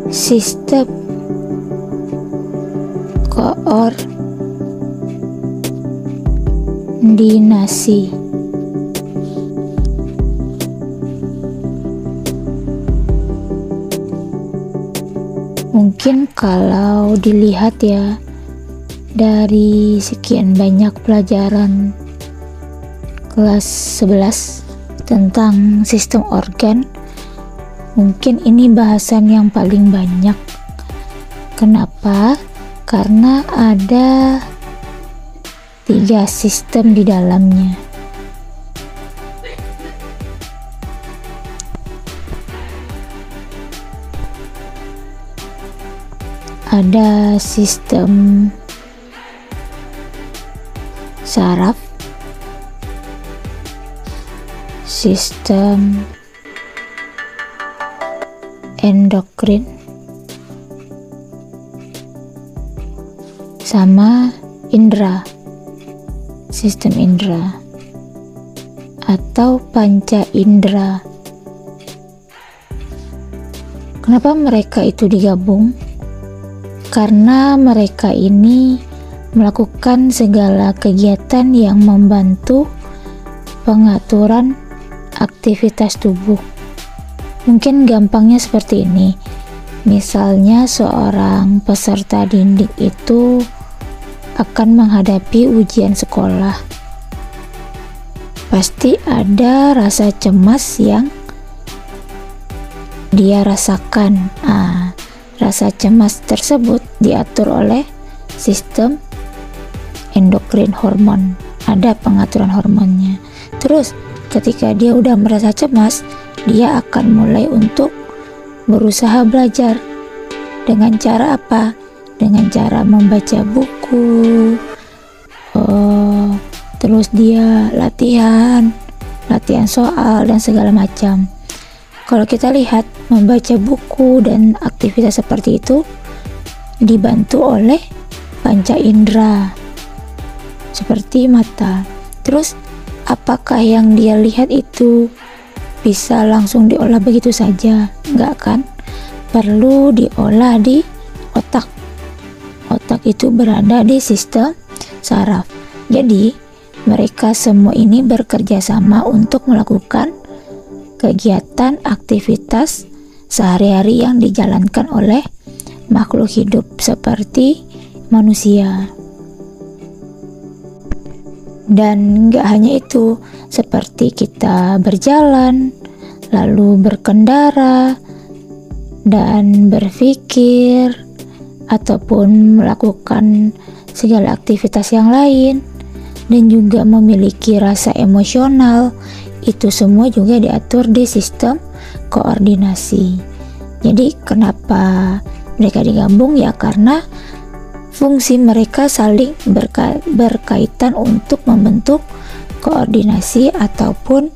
sistem koordinasi. Mungkin kalau dilihat ya, dari sekian banyak pelajaran kelas 11 tentang sistem organ, mungkin ini bahasan yang paling banyak. Kenapa? Karena ada 3 sistem di dalamnya. Ada sistem saraf, sistem endokrin, sama indera, sistem indera atau panca indera. Kenapa mereka itu digabung? Karena mereka ini melakukan segala kegiatan yang membantu pengaturan aktivitas tubuh. Mungkin gampangnya seperti ini. Misalnya seorang peserta didik itu akan menghadapi ujian sekolah. Pasti ada rasa cemas yang dia rasakan. Rasa cemas tersebut diatur oleh sistem endokrin, hormon. Ada pengaturan hormonnya. Terus ketika dia udah merasa cemas, dia akan mulai untuk berusaha belajar. Dengan cara apa? Dengan cara membaca buku. Terus dia latihan soal dan segala macam. Kalau kita lihat, membaca buku dan aktivitas seperti itu dibantu oleh panca indera seperti mata. Terus apakah yang dia lihat itu bisa langsung diolah begitu saja? Enggak kan? Perlu diolah di otak. Otak itu berada di sistem saraf. Jadi mereka semua ini bekerja sama untuk melakukan kegiatan aktivitas sehari-hari yang dijalankan oleh makhluk hidup seperti manusia. Dan gak hanya itu, seperti kita berjalan, lalu berkendara, dan berpikir, ataupun melakukan segala aktivitas yang lain, dan juga memiliki rasa emosional. Itu semua juga diatur di sistem koordinasi. Jadi kenapa mereka digabung? Ya karena fungsi mereka saling berkaitan untuk membentuk koordinasi ataupun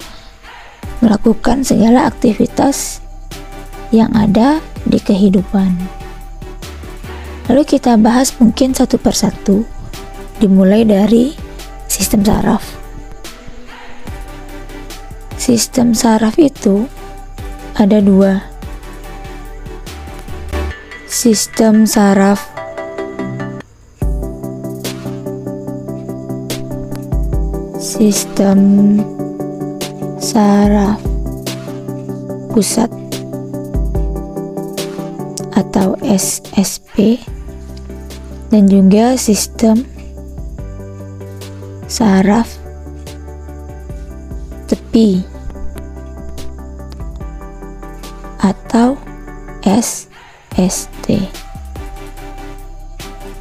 melakukan segala aktivitas yang ada di kehidupan. Lalu kita bahas mungkin satu persatu, dimulai dari sistem saraf. Sistem saraf itu ada 2. Sistem saraf pusat atau SSP, dan juga sistem saraf tepi atau SST.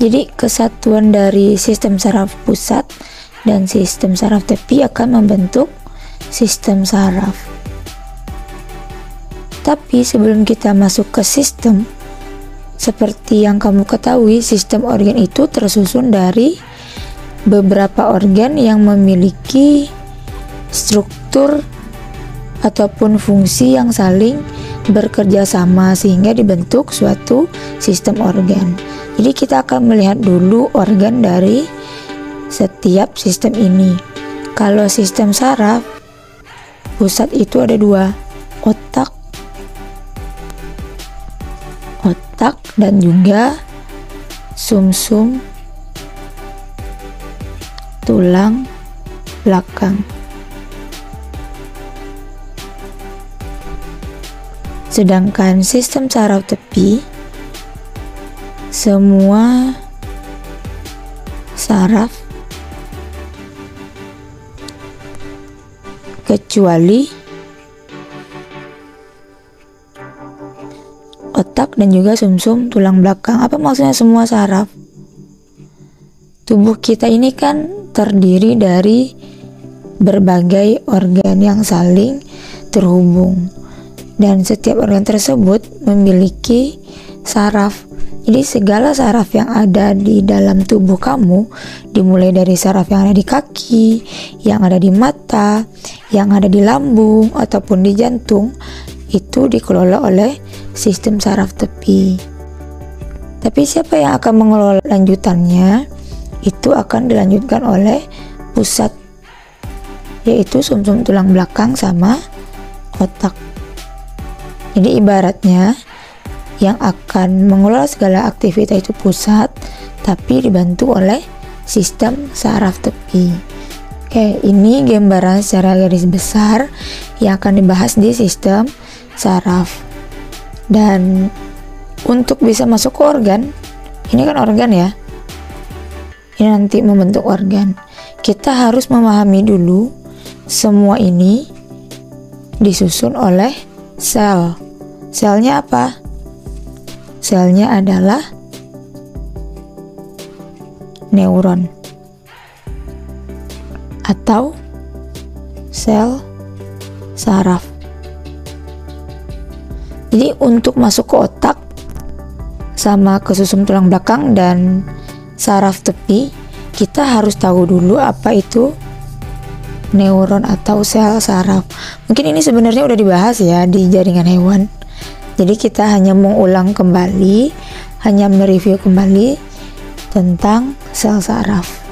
Jadi kesatuan dari sistem saraf pusat dan sistem saraf tepi akan membentuk sistem saraf. Tapi sebelum kita masuk ke sistem, seperti yang kamu ketahui, sistem organ itu tersusun dari beberapa organ yang memiliki struktur ataupun fungsi yang saling bekerja sama sehingga dibentuk suatu sistem organ. Jadi kita akan melihat dulu organ dari setiap sistem ini. Kalau sistem saraf pusat itu ada 2, otak otak dan juga sumsum tulang belakang. Sedangkan sistem saraf tepi, semua saraf kecuali otak dan juga sumsum tulang belakang. Apa maksudnya semua saraf? Tubuh kita ini kan terdiri dari berbagai organ yang saling terhubung, dan setiap organ tersebut memiliki saraf. Jadi segala saraf yang ada di dalam tubuh kamu, dimulai dari saraf yang ada di kaki, yang ada di mata, yang ada di lambung, ataupun di jantung, itu dikelola oleh sistem saraf tepi. Tapi siapa yang akan mengelola lanjutannya? Itu akan dilanjutkan oleh pusat, yaitu sumsum tulang belakang sama otak. Jadi ibaratnya yang akan mengelola segala aktivitas itu pusat, tapi dibantu oleh sistem saraf tepi. Oke, ini gambaran secara garis besar yang akan dibahas di sistem saraf. Dan untuk bisa masuk ke organ, ini kan organ ya, ini nanti membentuk organ, kita harus memahami dulu semua ini disusun oleh sel. Selnya apa? Selnya adalah neuron atau sel saraf. Jadi untuk masuk ke otak sama ke sumsum tulang belakang dan saraf tepi, kita harus tahu dulu apa itu neuron atau sel saraf. Mungkin ini sebenarnya udah dibahas ya di jaringan hewan. Jadi kita hanya mengulang kembali, hanya mereview kembali tentang sel saraf.